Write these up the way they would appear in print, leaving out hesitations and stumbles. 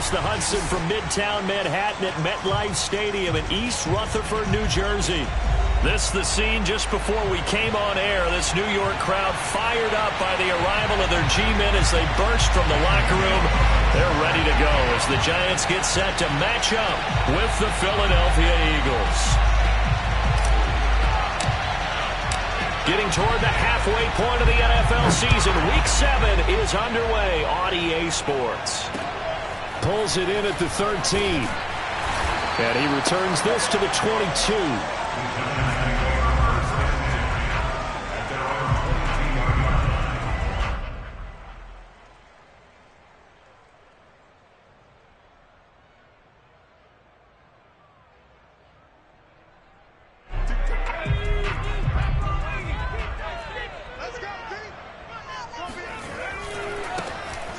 across the Hudson from Midtown Manhattan at MetLife Stadium in East Rutherford, New Jersey. This the scene just before we came on air. This New York crowd fired up by the arrival of their G-men as they burst from the locker room. They're ready to go as the Giants get set to match up with the Philadelphia Eagles. Getting toward the halfway point of the NFL season, Week 7 is underway on EA Sports. Pulls it in at the 13. And he returns this to the 22.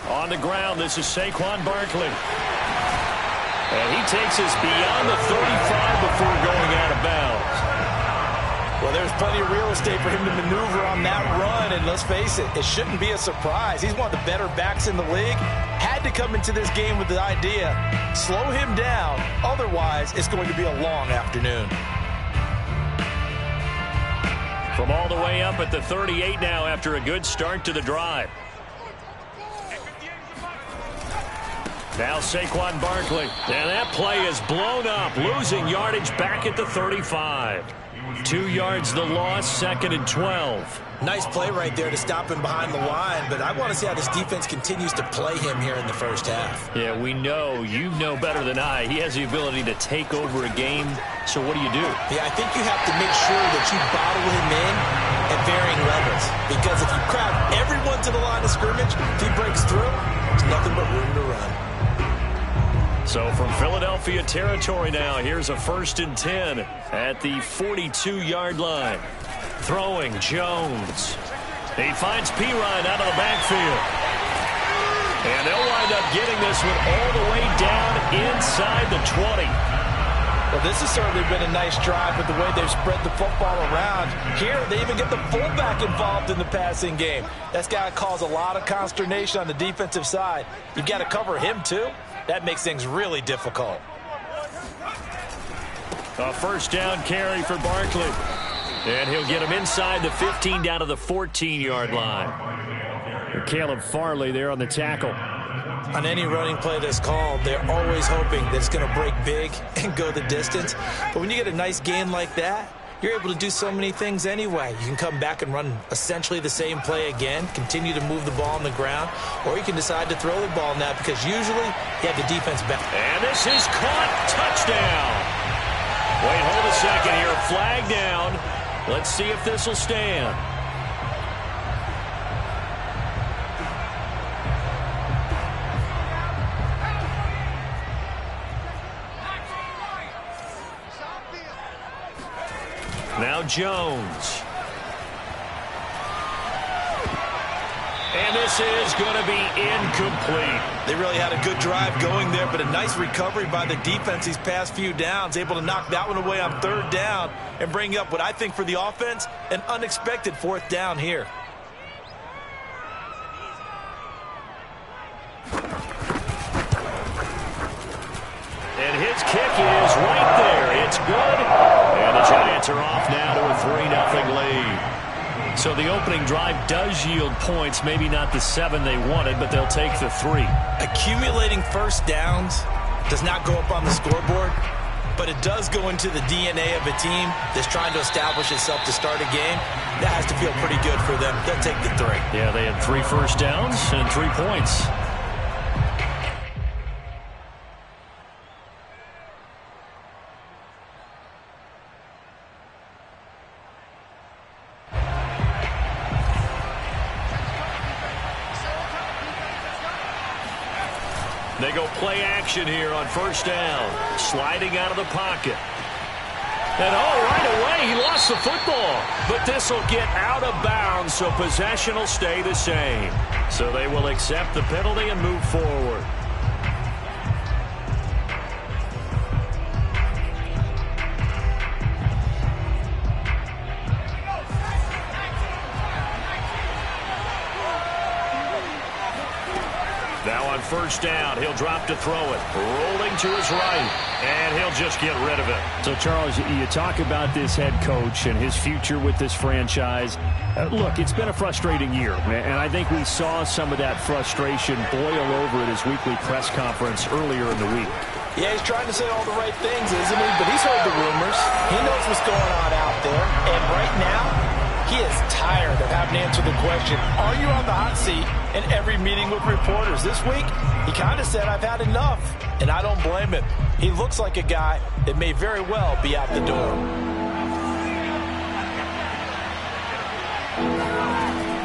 On the ground, this is Saquon Barkley. And he takes us beyond the 35 before going out of bounds. Well, there's plenty of real estate for him to maneuver on that run, and let's face it, it shouldn't be a surprise. He's one of the better backs in the league. Had to come into this game with the idea, slow him down, otherwise it's going to be a long afternoon. From all the way up at the 38 now after a good start to the drive. Now Saquon Barkley. And that play is blown up, losing yardage back at the 35. 2 yards the loss, 2nd and 12. Nice play right there to stop him behind the line, but I want to see how this defense continues to play him here in the first half. Yeah, we know. You know better than I. He has the ability to take over a game, so what do you do? Yeah, I think you have to make sure that you bottle him in at varying levels, because if you crowd everyone to the line of scrimmage, if he breaks through, there's nothing but room to run. So from Philadelphia territory now, here's a 1st and 10 at the 42-yard line. Throwing Jones. He finds Perine out of the backfield. And they'll wind up getting this one all the way down inside the 20. Well, this has certainly been a nice drive with the way they've spread the football around. Here, they even get the fullback involved in the passing game. That's got to cause a lot of consternation on the defensive side. You've got to cover him, too. That makes things really difficult. A 1st down carry for Barkley. And he'll get him inside the 15 down to the 14-yard line. Caleb Farley there on the tackle. On any running play that's called, they're always hoping that it's going to break big and go the distance. But when you get a nice gain like that, you're able to do so many things anyway. You can come back and run essentially the same play again, continue to move the ball on the ground, or you can decide to throw the ball now because usually you have the defense back. And this is caught. Touchdown. Wait, hold a second here. Flag down. Let's see if this will stand. Now Jones. And this is going to be incomplete. They really had a good drive going there, but a nice recovery by the defense these past few downs, able to knock that one away on 3rd down and bring up what I think for the offense, an unexpected 4th down here. And his kick is right there. It's good. And the Giants are off now to a 3-0 lead. So the opening drive does yield points, maybe not the 7 they wanted, but they'll take the 3. Accumulating 1st downs does not go up on the scoreboard, but it does go into the DNA of a team that's trying to establish itself to start a game. That has to feel pretty good for them. They'll take the 3. Yeah, they had 3 first downs and 3 points. They go play action here on 1st down. Sliding out of the pocket. And right away he lost the football. But this will get out of bounds, so possession will stay the same. So they will accept the penalty and move forward. Now on On first down, he'll drop to throw it. Rolling to his right, and he'll just get rid of it. So, Charles, you talk about this head coach and his future with this franchise. Look, it's been a frustrating year, and I think we saw some of that frustration boil over at his weekly press conference earlier in the week. Yeah, he's trying to say all the right things, isn't he? But he's heard the rumors. He knows what's going on out there. And right now, he is tired of having to answer the question, are you on the hot seat, in every meeting with reporters. This week, he kind of said, I've had enough. And I don't blame him. He looks like a guy that may very well be out the door.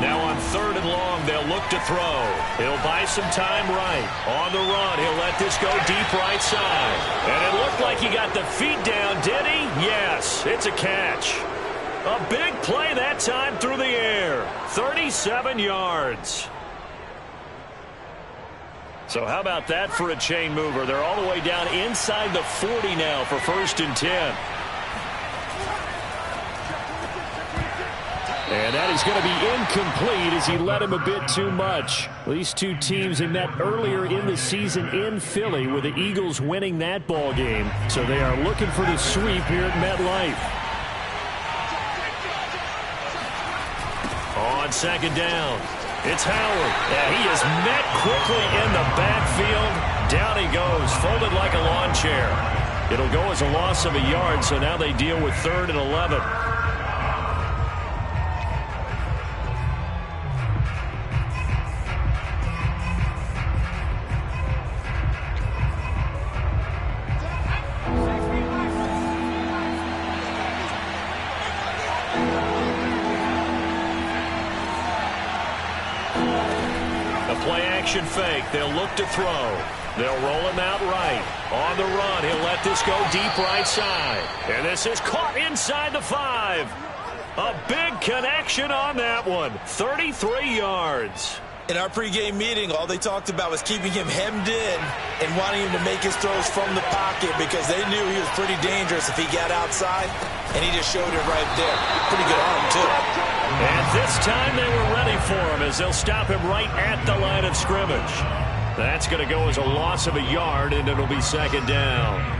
Now on third and long, they'll look to throw. He'll buy some time right. On the run, he'll let this go deep right side. And it looked like he got the feet down, did he? Yes, it's a catch. A big play that time through the air. 37 yards. So how about that for a chain mover? They're all the way down inside the 40 now for 1st and 10. And that is going to be incomplete as he led him a bit too much. These two teams had met earlier in the season in Philly with the Eagles winning that ball game. So they are looking for the sweep here at MetLife. On second down, it's Howard. And he is met quickly in the backfield. Down he goes, folded like a lawn chair. It'll go as a loss of a yard, so now they deal with 3rd and 11. Play-action fake. They'll look to throw. They'll roll him out right. On the run, he'll let this go deep right side. And this is caught inside the 5. A big connection on that one. 33 yards. In our pregame meeting, all they talked about was keeping him hemmed in and wanting him to make his throws from the pocket because they knew he was pretty dangerous if he got outside, and he just showed it right there. Pretty good arm, too. And this time they were ready for him as they'll stop him right at the line of scrimmage. That's going to go as a loss of a yard, and it'll be 2nd down.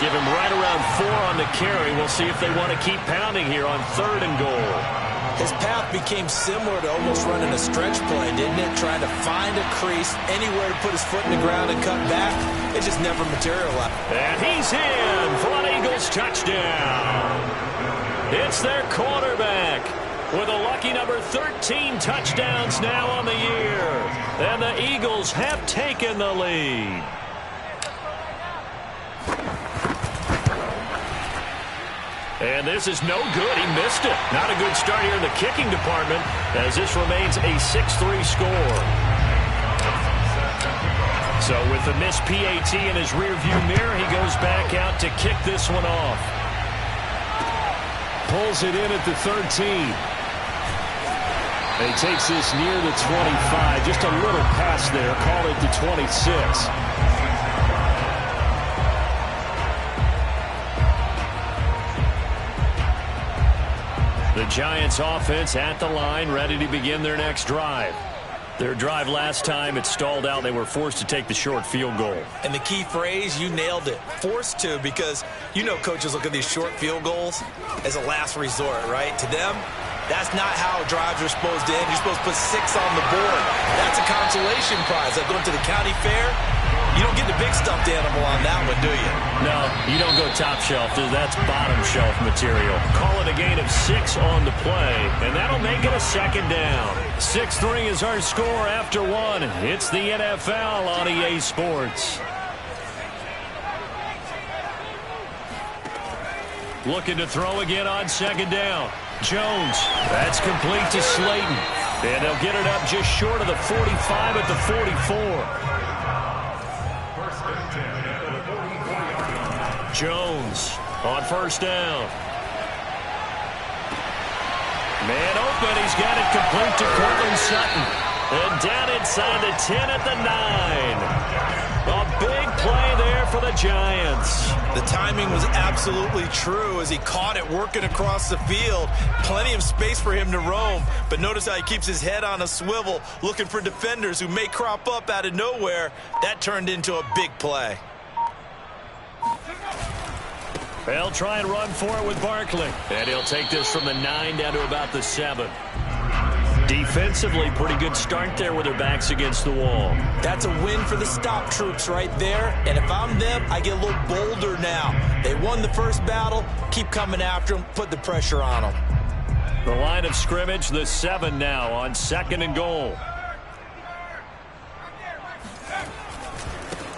Give him right around 4 on the carry. We'll see if they want to keep pounding here on 3rd and goal. His path became similar to almost running a stretch play, didn't it? Trying to find a crease, anywhere to put his foot in the ground and cut back. It just never materialized. And he's in for an Eagles touchdown. It's their quarterback with a lucky number 13 touchdowns now on the year. And the Eagles have taken the lead. And this is no good. He missed it. Not a good start here in the kicking department as this remains a 6-3 score. So with the missed PAT in his rearview mirror, he goes back out to kick this one off. Pulls it in at the 13. And he takes this near the 25. Just a little pass there. Call it the 26. The Giants offense at the line, ready to begin their next drive. Their drive last time, it stalled out. They were forced to take the short field goal. And the key phrase, you nailed it. Forced to, because you know coaches look at these short field goals as a last resort, right? To them, that's not how drives are supposed to end. You're supposed to put 6 on the board. That's a consolation prize. Like going to the county fair, you don't get the big stuffed animal on that one, do you? No, you don't go top shelf. That's bottom shelf material. Call it a gain of 6 on the play, and that'll make it a 2nd down. 6-3 is our score after 1. It's the NFL on EA Sports. Looking to throw again on 2nd down. Jones, that's complete to Slayton. And they'll get it up just short of the 45 at the 44. Jones on 1st down. Man open. He's got it complete to Courtland Sutton. And down inside the 10 at the 9. A big play there for the Giants. The timing was absolutely true as he caught it working across the field. Plenty of space for him to roam. But notice how he keeps his head on a swivel, looking for defenders who may crop up out of nowhere. That turned into a big play. They'll try and run for it with Barkley. And he'll take this from the 9 down to about the 7. Defensively, pretty good start there with their backs against the wall. That's a win for the stop troops right there. And if I'm them, I get a little bolder now. They won the first battle. Keep coming after them. Put the pressure on them. The line of scrimmage, the 7 now on 2nd and goal.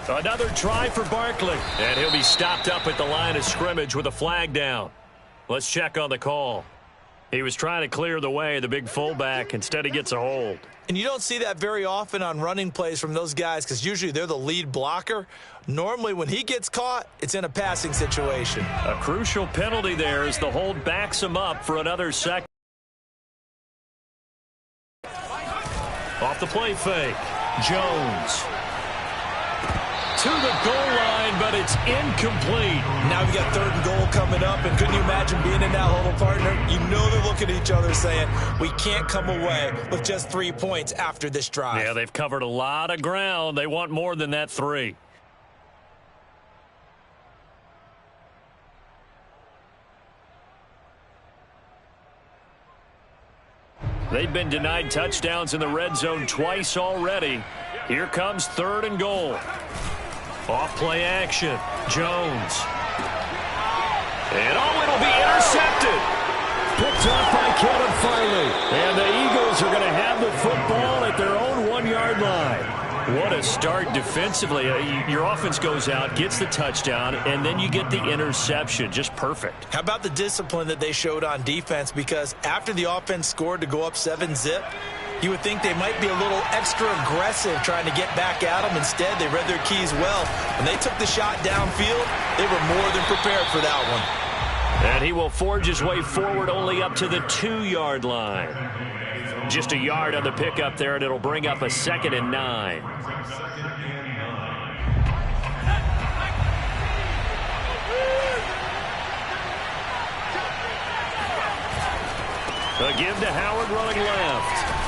Another try for Barkley. And he'll be stopped up at the line of scrimmage with a flag down. Let's check on the call. He was trying to clear the way, the big fullback. Instead, he gets a hold. And you don't see that very often on running plays from those guys because usually they're the lead blocker. Normally, when he gets caught, it's in a passing situation. A crucial penalty there as the hold backs him up for another second. Off the play fake. Jones. To the goal line, but it's incomplete. Now we got 3rd and goal coming up, and couldn't you imagine being in that huddle, partner? You know they're looking at each other saying, we can't come away with just 3 points after this drive. Yeah, they've covered a lot of ground. They want more than that 3. They've been denied touchdowns in the red zone twice already. Here comes 3rd and goal. Off play action. Jones. And it'll be intercepted. Picked off by Kevin Farley. And the Eagles are going to have the football at their own 1-yard line. What a start defensively. Your offense goes out, gets the touchdown, and then you get the interception. Just perfect. How about the discipline that they showed on defense? Because after the offense scored to go up 7-zip, you would think they might be a little extra aggressive trying to get back at them. Instead, they read their keys well. When they took the shot downfield, they were more than prepared for that one. And he will forge his way forward only up to the 2-yard line. Just a yard on the pickup there, and it'll bring up a 2nd and 9. A give to Howard running left.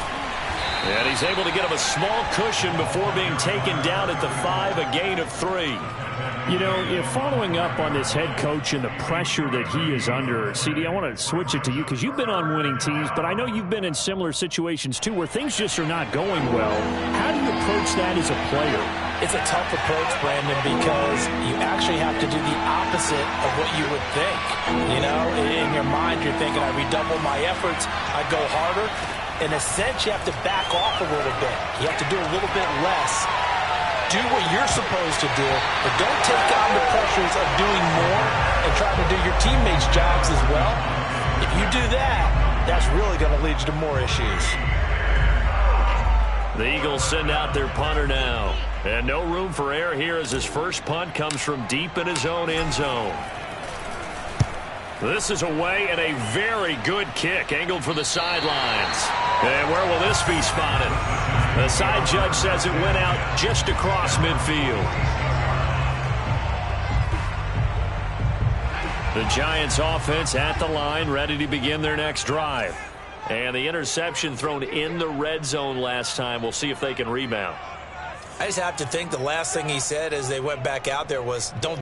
And he's able to get him a small cushion before being taken down at the 5, a gain of 3. You know, following up on this head coach and the pressure that he is under, CD, I want to switch it to you because you've been on winning teams, but I know you've been in similar situations too where things just are not going well. How do you approach that as a player? It's a tough approach, Brandon, because you actually have to do the opposite of what you would think. You know, in your mind, you're thinking, I redouble my efforts, I go harder. In a sense, you have to back off a little bit. You have to do a little bit less. Do what you're supposed to do, but don't take on the pressures of doing more and trying to do your teammates' jobs as well. If you do that, that's really going to lead you to more issues. The Eagles send out their punter now. And no room for error here as his first punt comes from deep in his own end zone. This is away and a very good kick angled for the sidelines. And where will this be spotted? The side judge says it went out just across midfield. The Giants offense at the line, ready to begin their next drive. And the interception thrown in the red zone last time. We'll see if they can rebound. I just have to think the last thing he said as they went back out there was, don't.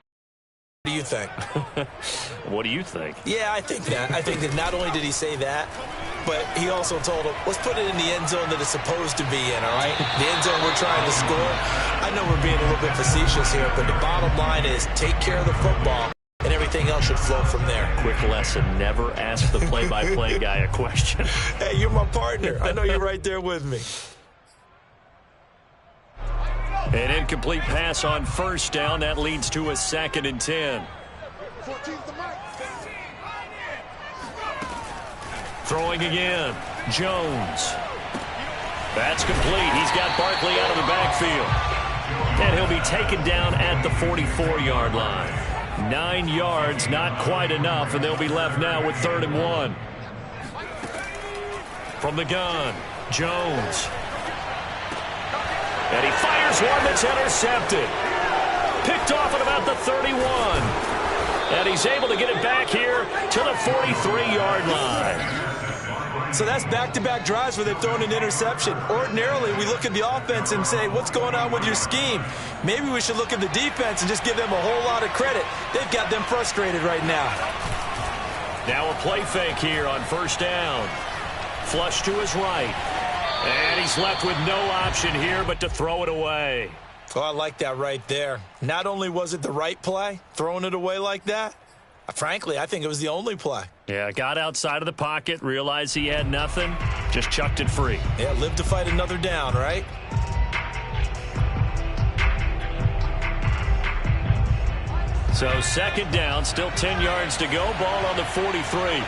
What do you think? What do you think? Yeah, I think that. I think that not only did he say that, but he also told him, let's put it in the end zone that it's supposed to be in, all right? The end zone we're trying to score. I know we're being a little bit facetious here, but the bottom line is take care of the football, and everything else should flow from there. Quick lesson, never ask the play-by-play guy a question. Hey, you're my partner. I know you're right there with me. An incomplete pass on first down. That leads to a 2nd and 10. Throwing again. Jones. That's complete. He's got Barkley out of the backfield. And he'll be taken down at the 44-yard line. 9 yards, not quite enough, and they'll be left now with 3rd and 1. From the gun, Jones. And he fires one that's intercepted. Picked off at about the 31. And he's able to get it back here to the 43-yard line. So that's back-to-back drives where they've thrown an interception. Ordinarily, we look at the offense and say, what's going on with your scheme? Maybe we should look at the defense and just give them a whole lot of credit. They've got them frustrated right now. Now a play fake here on first down. Flush to his right. And he's left with no option here but to throw it away. Oh, I like that right there. Not only was it the right play, throwing it away like that, frankly, I think it was the only play. Yeah, got outside of the pocket, realized he had nothing, just chucked it free. Yeah, live to fight another down, right? So second down, still 10 yards to go, ball on the 43.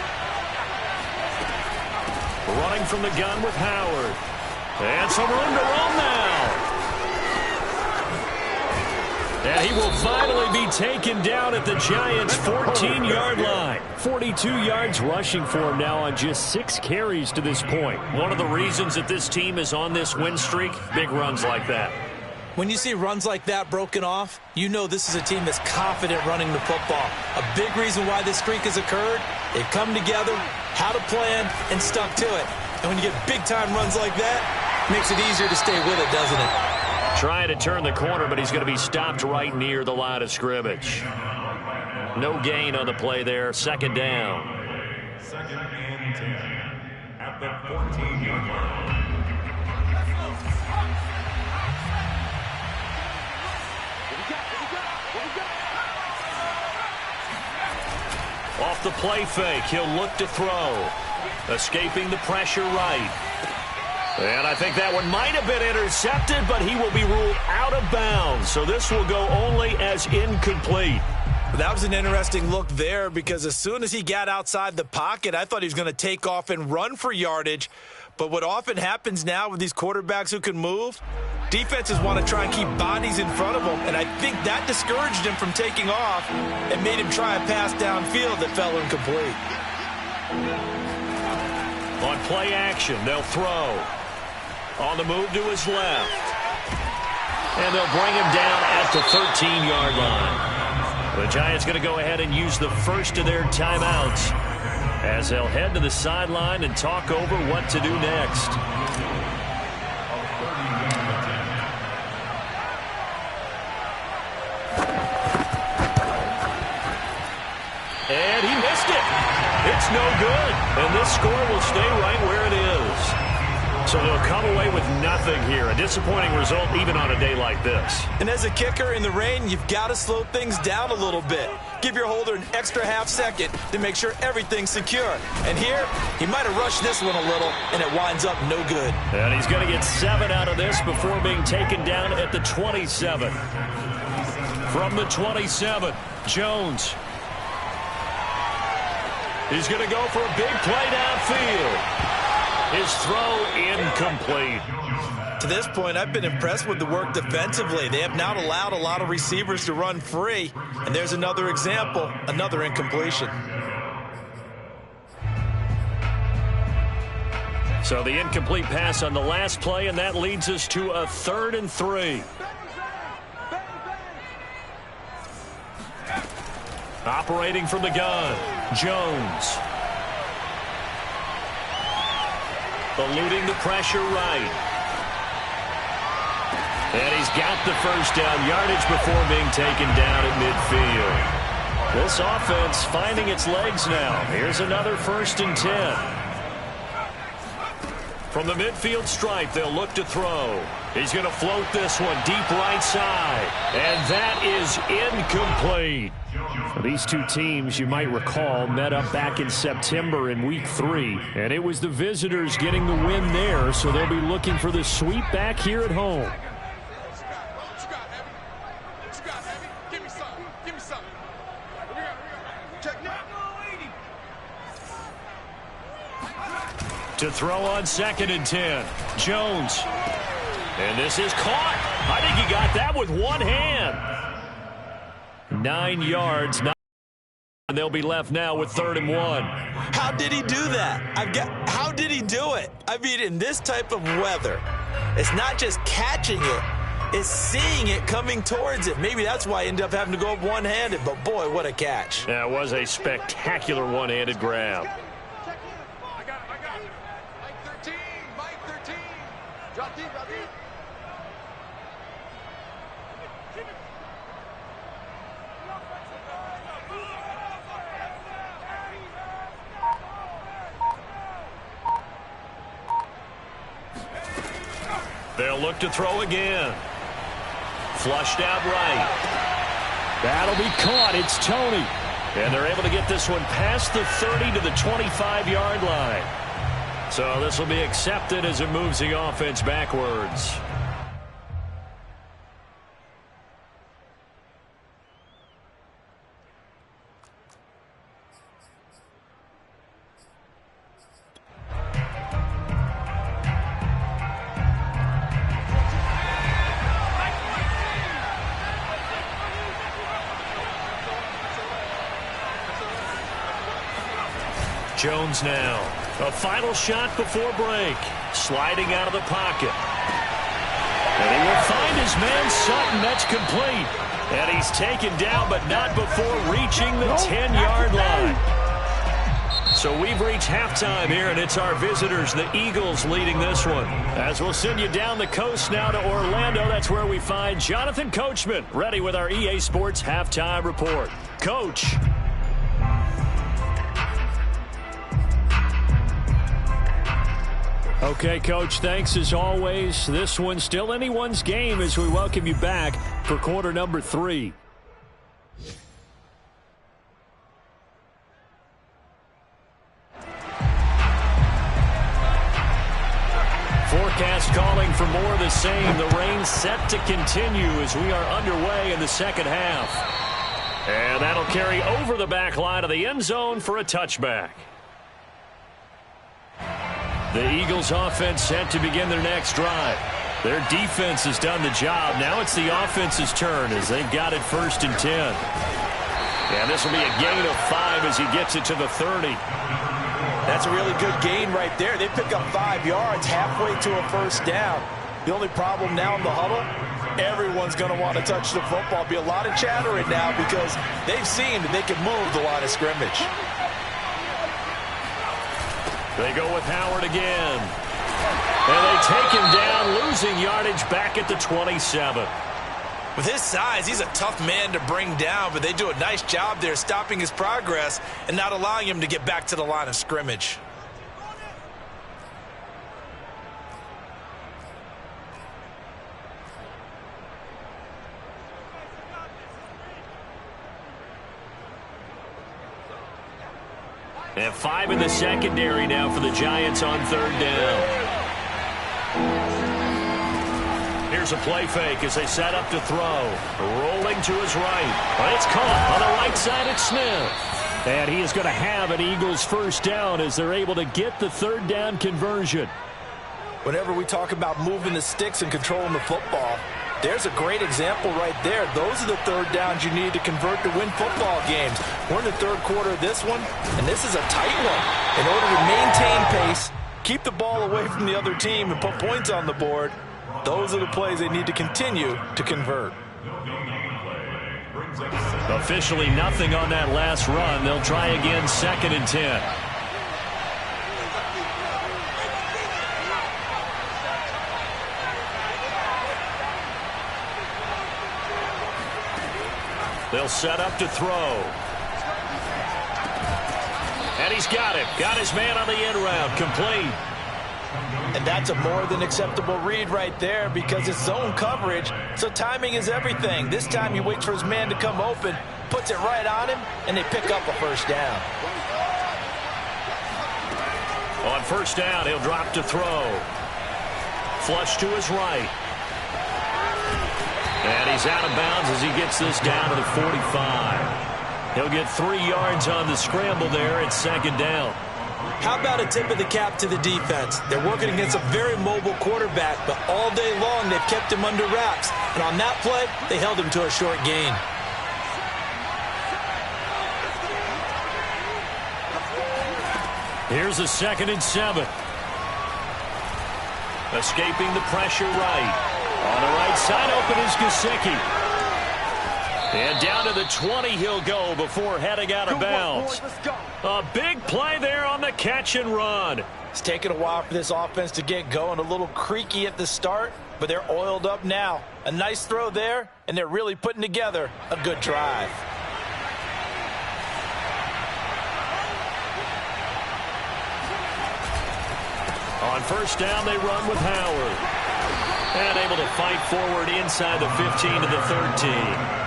Running from the gun with Howard. And some room to run now. And he will finally be taken down at the Giants' 14-yard line. 42 yards rushing for him now on just 6 carries to this point. One of the reasons that this team is on this win streak, big runs like that. When you see runs like that broken off, you know this is a team that's confident running the football. A big reason why this streak has occurred, they've come together, had a plan, and stuck to it. And when you get big-time runs like that, it makes it easier to stay with it, doesn't it? Trying to turn the corner, but he's going to be stopped right near the line of scrimmage. No gain on the play there. Second down. Second and 10 at the 14-yard line. Off the play fake, he'll look to throw. Escaping the pressure right. And I think that one might have been intercepted, but he will be ruled out of bounds. So this will go only as incomplete. That was an interesting look there because as soon as he got outside the pocket, I thought he was going to take off and run for yardage. But what often happens now with these quarterbacks who can move, defenses want to try and keep bodies in front of them. And I think that discouraged him from taking off and made him try a pass downfield that fell incomplete. On play action, they'll throw. On the move to his left. And they'll bring him down at the 13-yard line. The Giants going to go ahead and use the first of their timeouts as they'll head to the sideline and talk over what to do next. And he missed it. It's no good. And this score will stay right where it is. So they'll come away with nothing here. A disappointing result even on a day like this. And as a kicker in the rain, you've got to slow things down a little bit. Give your holder an extra half second to make sure everything's secure. And here, he might have rushed this one a little, and it winds up no good. And he's going to get 7 out of this before being taken down at the 27. From the 27, Jones. He's going to go for a big play downfield. His throw incomplete. To this point, I've been impressed with the work defensively. They have not allowed a lot of receivers to run free. And there's another example, another incompletion. So the incomplete pass on the last play, and that leads us to a 3rd and 3. Operating from the gun, Jones. Eluding the pressure right. And he's got the first down yardage before being taken down at midfield. This offense finding its legs now. Here's another 1st and 10. From the midfield stripe, they'll look to throw. He's going to float this one deep right side. And that is incomplete. These two teams, you might recall, met up back in September in Week 3. And it was the visitors getting the win there, so they'll be looking for the sweep back here at home. To throw on 2nd and 10, Jones. And this is caught. I think he got that with one hand. 9 yards. And they'll be left now with 3rd and 1. How did he do that? How did he do it? I mean, in this type of weather, it's not just catching it, it's seeing it coming towards it. Maybe that's why I ended up having to go up one-handed, but boy, what a catch. That was a spectacular one-handed grab. I got it. Mike 13. Drop deep. They'll look to throw again. Flushed out right. That'll be caught. It's Toney. And they're able to get this one past the 30 to the 25-yard line. So this will be accepted as it moves the offense backwards. Jones now. A final shot before break. Sliding out of the pocket. And he will find his man Sutton. That's complete. And he's taken down, but not before reaching the 10-yard line. So we've reached halftime here, and it's our visitors, the Eagles, leading this one. As we'll send you down the coast now to Orlando, that's where we find Jonathan Coachman, ready with our EA Sports Halftime Report. Coach. Okay, Coach, thanks as always. This one's still anyone's game as we welcome you back for quarter number 3. Forecast calling for more of the same. The rain set to continue as we are underway in the second half. And that'll carry over the back line of the end zone for a touchback. The Eagles offense set to begin their next drive. Their defense has done the job. Now it's the offense's turn as they've got it 1st and 10. And this will be a gain of 5 as he gets it to the 30. That's a really good gain right there. They pick up 5 yards halfway to a first down. The only problem now in the huddle, everyone's going to want to touch the football. Be a lot of chattering now because they've seen that they can move the line of scrimmage. They go with Howard again. And they take him down, losing yardage back at the 27. With his size, he's a tough man to bring down, but they do a nice job there stopping his progress and not allowing him to get back to the line of scrimmage. And 5 in the secondary now for the Giants on 3rd down. Here's a play fake as they set up to throw. Rolling to his right. But it's caught on the right side at Smith. And he is going to have an Eagles 1st down as they're able to get the 3rd down conversion. Whenever we talk about moving the sticks and controlling the football, there's a great example right there. Those are the 3rd downs you need to convert to win football games. We're in the 3rd quarter of this one, and this is a tight one. In order to maintain pace, keep the ball away from the other team, and put points on the board, those are the plays they need to continue to convert. Officially nothing on that last run. They'll try again 2nd and 10. They'll set up to throw. And he's got it. Got his man on the end route. Complete. And that's a more than acceptable read right there because it's zone coverage, so timing is everything. This time he waits for his man to come open, puts it right on him, and they pick up a 1st down. On 1st down, he'll drop to throw. Flush to his right. And he's out of bounds as he gets this down to the 45. He'll get 3 yards on the scramble there at 2nd down. How about a tip of the cap to the defense? They're working against a very mobile quarterback, but all day long they've kept him under wraps. And on that play, they held him to a short gain. Here's a 2nd and 7. Escaping the pressure right. On the right side, open is Gesicki. And down to the 20 he'll go before heading out of bounds. A big play there on the catch and run. It's taken a while for this offense to get going. A little creaky at the start, but they're oiled up now. A nice throw there, and they're really putting together a good drive. On first down, they run with Howard. And able to fight forward inside the 15 to the 13.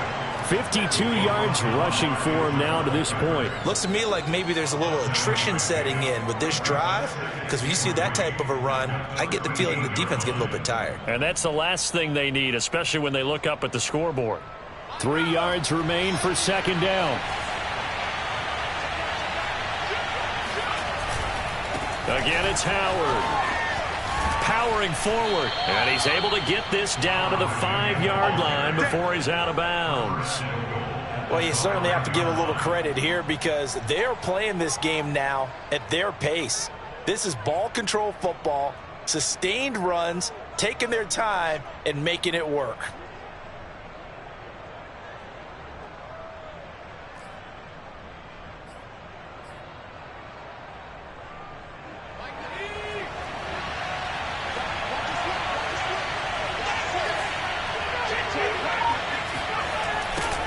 52 yards rushing for him now to this point. Looks to me like maybe there's a little attrition setting in with this drive, because when you see that type of a run, I get the feeling the defense getting a little bit tired. And that's the last thing they need, especially when they look up at the scoreboard. 3 yards remain for second down. Again, it's Howard. Powering forward, and he's able to get this down to the 5-yard line before he's out of bounds. Well, you certainly have to give a little credit here because they're playing this game now at their pace. This is ball control football, sustained runs, taking their time and making it work.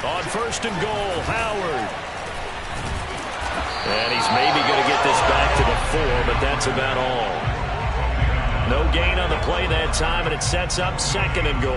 On first and goal, Howard. And he's maybe going to get this back to the 4, but that's about all. No gain on the play that time, and it sets up second and goal.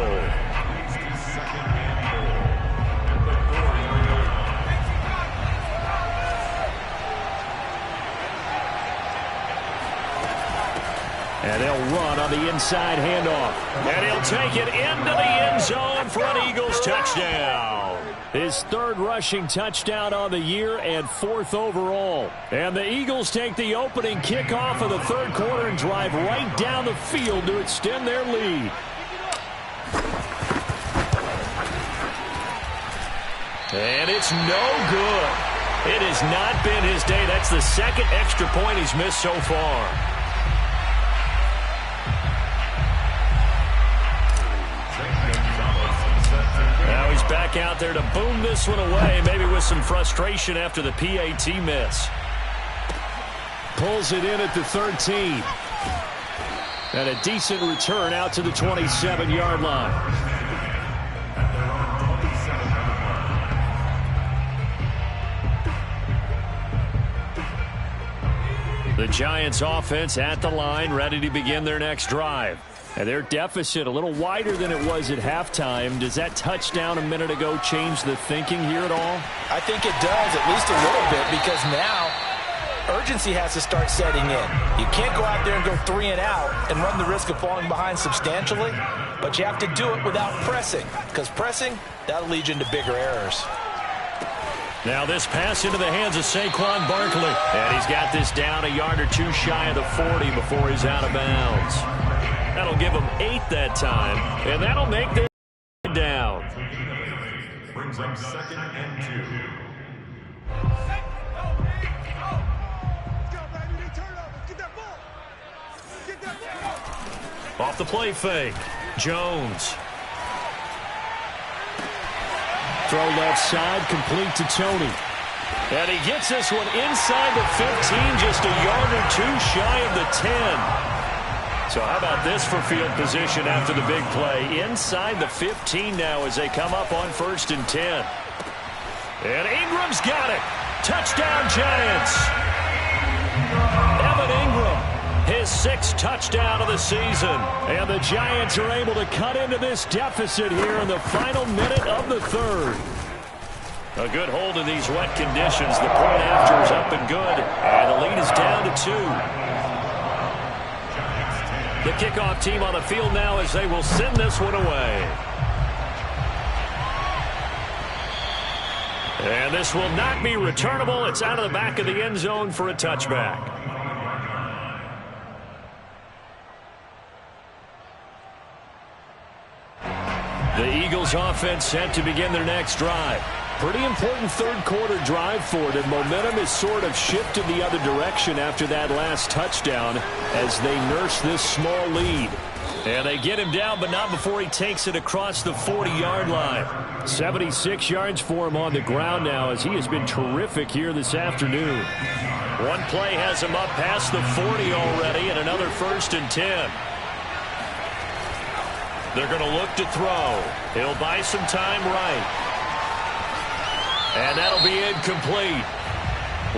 And they'll run on the inside handoff. And he'll take it into the end zone for an Eagles touchdown. His third rushing touchdown on the year and 4th overall. And the Eagles take the opening kickoff of the third quarter and drive right down the field to extend their lead. And it's no good. It has not been his day. That's the second extra point he's missed so far. Now he's back out there to boom this one away, maybe with some frustration after the PAT miss. Pulls it in at the 13. And a decent return out to the 27-yard line. The Giants offense at the line, ready to begin their next drive. And their deficit a little wider than it was at halftime. Does that touchdown a minute ago change the thinking here at all? I think it does, at least a little bit, because now urgency has to start setting in. You can't go out there and go 3 and out and run the risk of falling behind substantially, but you have to do it without pressing, because pressing, that'll lead you into bigger errors. Now this pass into the hands of Saquon Barkley. And he's got this down a yard or two shy of the 40 before he's out of bounds. That'll give him 8 that time, and that'll make them down. Brings up 2nd and 2. Off the play fake, Jones. Throw left side, complete to Tony. And he gets this one inside the 15, just a yard or two shy of the 10. So how about this for field position after the big play? Inside the 15 now as they come up on 1st and 10. And Ingram's got it. Touchdown, Giants. Evan Ingram, his 6th touchdown of the season. And the Giants are able to cut into this deficit here in the final minute of the 3rd. A good hold in these wet conditions. The point after is up and good. And the lead is down to 2. The kickoff team on the field now as they will send this one away. And this will not be returnable. It's out of the back of the end zone for a touchback. The Eagles offense set to begin their next drive. Pretty important third-quarter drive for them. Momentum has sort of shifted the other direction after that last touchdown as they nurse this small lead. And they get him down, but not before he takes it across the 40-yard line. 76 yards for him on the ground now as he has been terrific here this afternoon. One play has him up past the 40 already and another 1st and 10. They're going to look to throw. He'll buy some time right. And that'll be incomplete.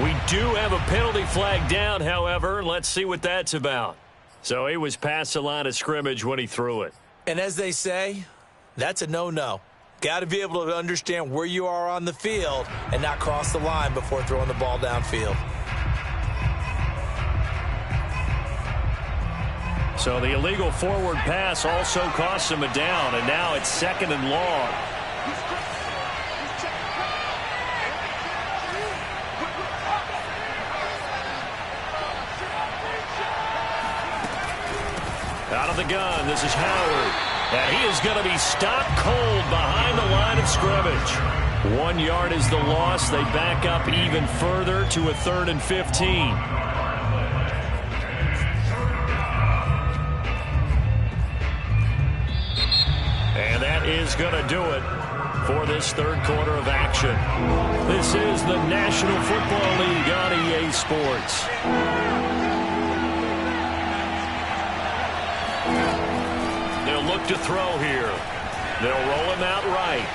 We do have a penalty flag down, however. Let's see what that's about. So he was past the line of scrimmage when he threw it. And as they say, that's a no-no. Got to be able to understand where you are on the field and not cross the line before throwing the ball downfield. So the illegal forward pass also costs him a down, and now it's 2nd and long. Out of the gun, this is Howard. And he is going to be stopped cold behind the line of scrimmage. 1 yard is the loss. They back up even further to a 3rd and 15. And that is going to do it for this third quarter of action. This is the National Football League on EA Sports. They'll look to throw here. They'll roll him out right.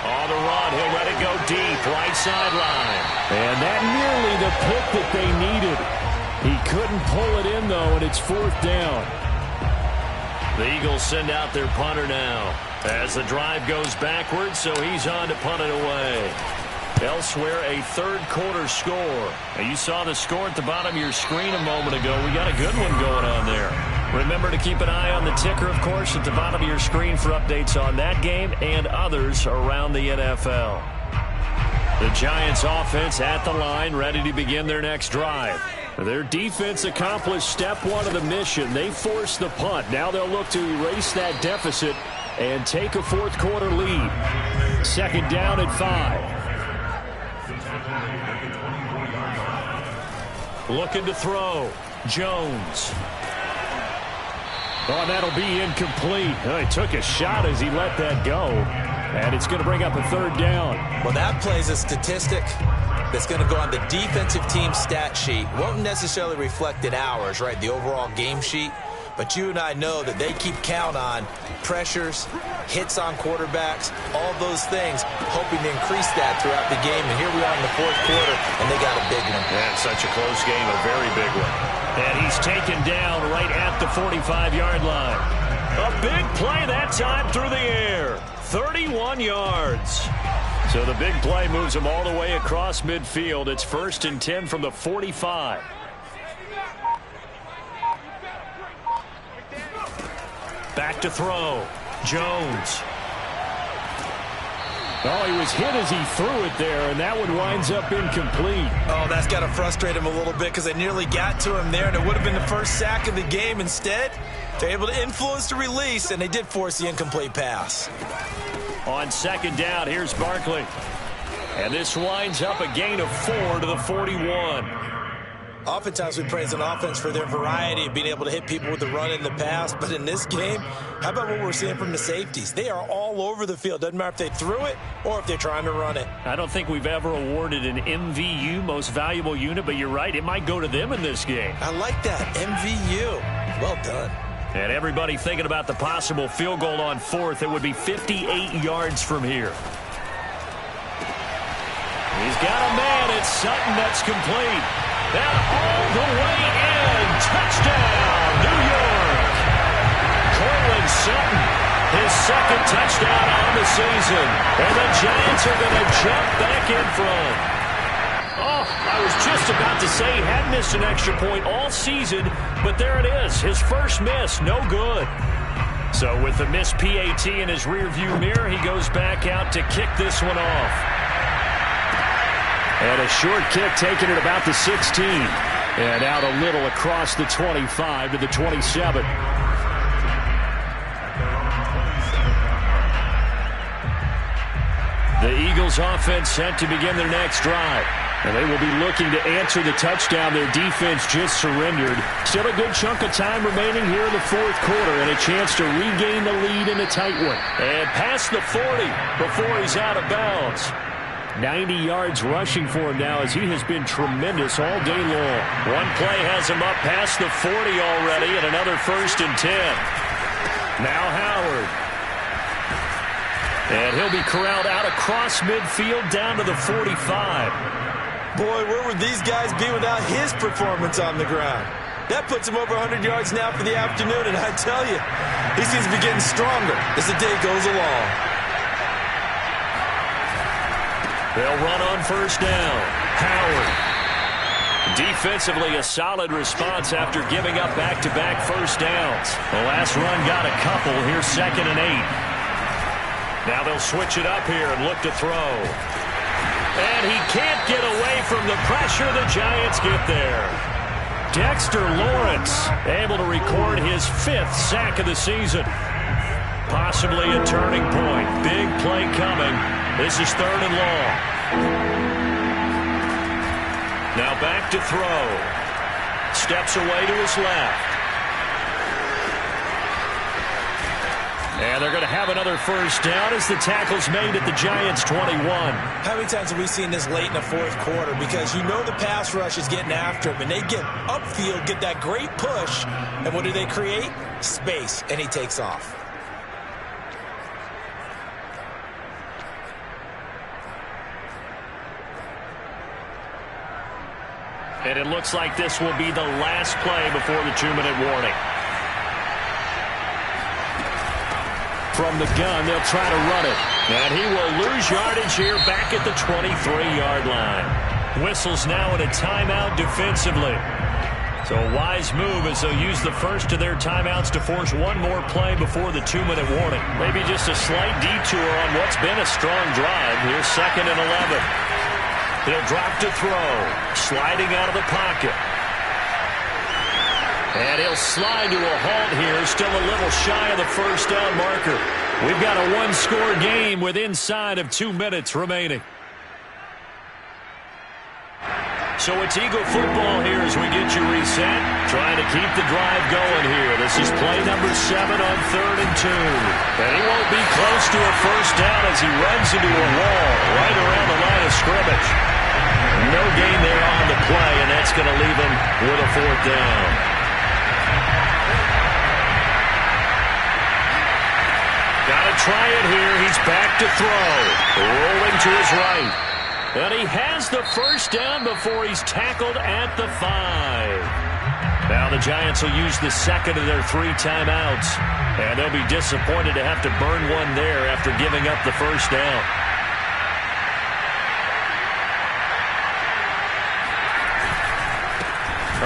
On the run, he'll let it go deep, right sideline. And that nearly the pick that they needed. He couldn't pull it in, though, and it's 4th down. The Eagles send out their punter now as the drive goes backwards, so he's on to punt it away. Elsewhere, a third quarter score. Now, you saw the score at the bottom of your screen a moment ago. We got a good one going on there. Remember to keep an eye on the ticker, of course, at the bottom of your screen for updates on that game and others around the NFL. The Giants offense at the line, ready to begin their next drive. Their defense accomplished step 1 of the mission. They forced the punt. Now they'll look to erase that deficit and take a fourth quarter lead. 2nd down and 5. Looking to throw. Jones. Oh, that'll be incomplete. Oh, he took a shot as he let that go. And it's going to bring up a 3rd down. Well, that plays a statistic that's going to go on the defensive team stat sheet. Won't necessarily reflect in ours, right, the overall game sheet. But you and I know that they keep count on pressures, hits on quarterbacks, all those things, hoping to increase that throughout the game. And here we are in the 4th quarter, and they got a big one. Yeah, such a close game, a very big one. And he's taken down right at the 45-yard line. A big play that time through the air. 31 yards. So the big play moves him all the way across midfield. It's 1st and 10 from the 45. Back to throw. Jones. Oh, he was hit as he threw it there, and that one winds up incomplete. Oh, that's got to frustrate him a little bit because they nearly got to him there, and it would have been the first sack of the game. Instead, they're able to influence the release, and they did force the incomplete pass. On 2nd down, here's Barkley. And this winds up a gain of 4 to the 41. Oftentimes we praise an offense for their variety of being able to hit people with the run and the pass. But in this game, how about what we're seeing from the safeties? They are all over the field. Doesn't matter if they threw it or if they're trying to run it. I don't think we've ever awarded an MVU, most valuable unit, but you're right, it might go to them in this game. I like that, MVU. Well done. And everybody thinking about the possible field goal on 4th. It would be 58 yards from here. He's got a man. It's Sutton that's complete. And all the way in. Touchdown, New York. Courtland Sutton, his 2nd touchdown on the season. And the Giants are going to jump back in front. Oh, I was just about to say he had missed an extra point all season, but there it is. His first miss, no good. So with the missed PAT in his rearview mirror, he goes back out to kick this one off. And a short kick taken at about the 16. And out a little across the 25 to the 27. The Eagles offense set to begin their next drive. And they will be looking to answer the touchdown their defense just surrendered. Still a good chunk of time remaining here in the fourth quarter and a chance to regain the lead in a tight one. And past the 40 before he's out of bounds. 90 yards rushing for him now as he has been tremendous all day long. One play has him up past the 40 already and another 1st and 10. Now Howard. And he'll be corralled out across midfield down to the 45. Boy, where would these guys be without his performance on the ground? That puts him over 100 yards now for the afternoon, and I tell you, he seems to be getting stronger as the day goes along. They'll run on 1st down. Howard. Defensively, a solid response after giving up back-to-back 1st downs. The last run got a couple. Here's 2nd and 8. Now they'll switch it up here and look to throw. And he can't get away from the pressure. The Giants get there. Dexter Lawrence able to record his 5th sack of the season. Possibly a turning point. Big play coming. This is 3rd and long. Now back to throw. Steps away to his left. And they're going to have another 1st down as the tackle's made at the Giants' 21. How many times have we seen this late in the fourth quarter? Because you know the pass rush is getting after him, and they get upfield, get that great push, and what do they create? Space, and he takes off. And it looks like this will be the last play before the 2-minute warning. From the gun, they'll try to run it. And he will lose yardage here back at the 23-yard line. Whistles now in a timeout defensively. So a wise move as they'll use the first of their timeouts to force one more play before the 2-minute warning. Maybe just a slight detour on what's been a strong drive. Here's 2nd and 11. He'll drop to throw. Sliding out of the pocket. And he'll slide to a halt here. Still a little shy of the 1st down marker. We've got a 1-score game with inside of 2 minutes remaining. So it's Eagle football here as we get you reset. Trying to keep the drive going here. This is play number 7 on 3rd and 2. And he won't be close to a 1st down as he runs into a wall right around the line of scrimmage. No gain there on the play, and that's going to leave him with a 4th down. Gotta try it here. He's back to throw. Rolling to his right. And he has the 1st down before he's tackled at the 5. Now the Giants will use the 2nd of their 3 timeouts. And they'll be disappointed to have to burn one there after giving up the 1st down.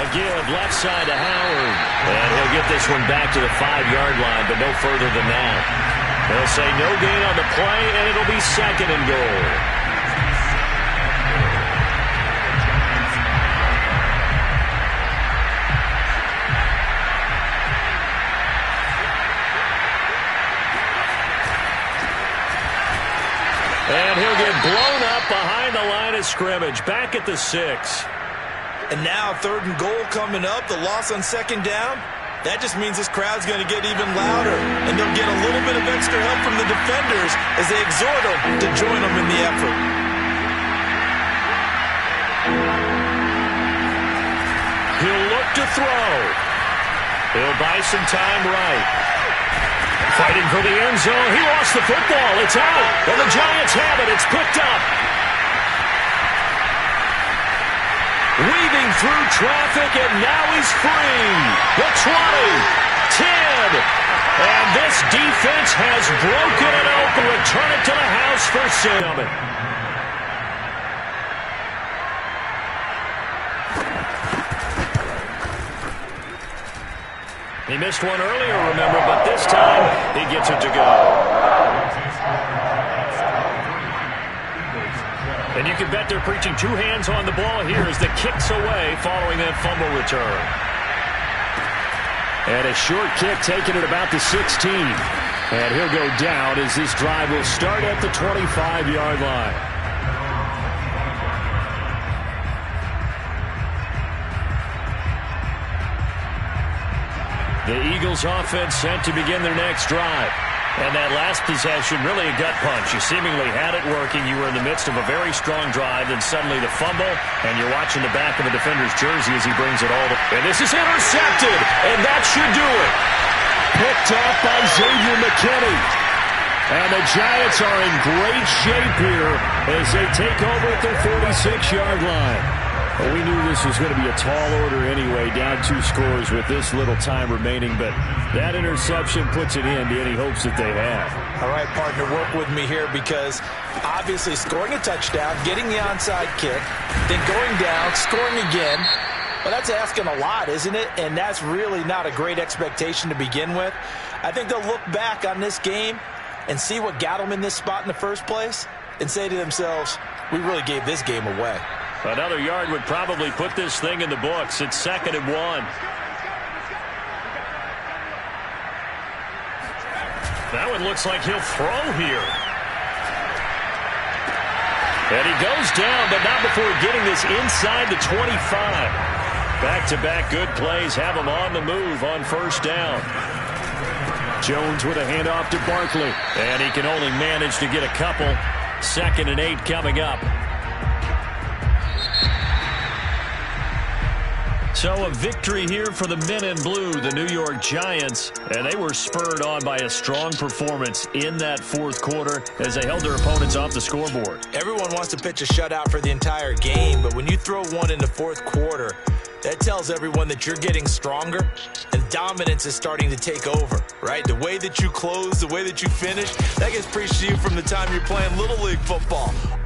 A give left side to Howard. And he'll get this one back to the 5-yard line, but no further than that. They'll say no gain on the play, and it'll be 2nd and goal. And he'll get blown up behind the line of scrimmage, back at the 6. And now 3rd and goal coming up, the loss on 2nd down. That just means this crowd's going to get even louder, and they'll get a little bit of extra help from the defenders as they exhort them to join them in the effort. He'll look to throw. He'll buy some time right. Fighting for the end zone. He lost the football. It's out. And the Giants have it. It's picked up. Weaving through traffic, and now he's free. The 20, 10, and this defense has broken it open. Return it to the house for Salmon. He missed one earlier, remember, but this time he gets it to go. And you can bet they're preaching 2 hands on the ball here as the kick's away following that fumble return. And a short kick taken at about the 16. And he'll go down as this drive will start at the 25-yard line. The Eagles offense sent to begin their next drive. And that last possession, really a gut punch. You seemingly had it working. You were in the midst of a very strong drive, then suddenly the fumble, and you're watching the back of a defender's jersey as he brings it all to... And this is intercepted, and that should do it. Picked off by Xavier McKinney. And the Giants are in great shape here as they take over at their 46-yard line. Well, we knew this was going to be a tall order anyway, down 2 scores with this little time remaining, but that interception puts it into any hopes that they have. All right, partner, work with me here because obviously scoring a touchdown, getting the onside kick, then going down, scoring again, well, that's asking a lot, isn't it? And that's really not a great expectation to begin with. I think they'll look back on this game and see what got them in this spot in the first place and say to themselves, we really gave this game away. Another yard would probably put this thing in the books. It's 2nd and 1. That one looks like he'll throw here. And he goes down, but not before getting this inside the 25. Back-to-back good plays have him on the move on first down. Jones with a handoff to Barkley. And he can only manage to get a couple. 2nd and 8 coming up. So a victory here for the men in blue, the New York Giants, and they were spurred on by a strong performance in that fourth quarter as they held their opponents off the scoreboard. Everyone wants to pitch a shutout for the entire game, but when you throw one in the fourth quarter, that tells everyone that you're getting stronger and dominance is starting to take over, right? The way that you close, the way that you finish, that gets preached to you from the time you're playing Little League football.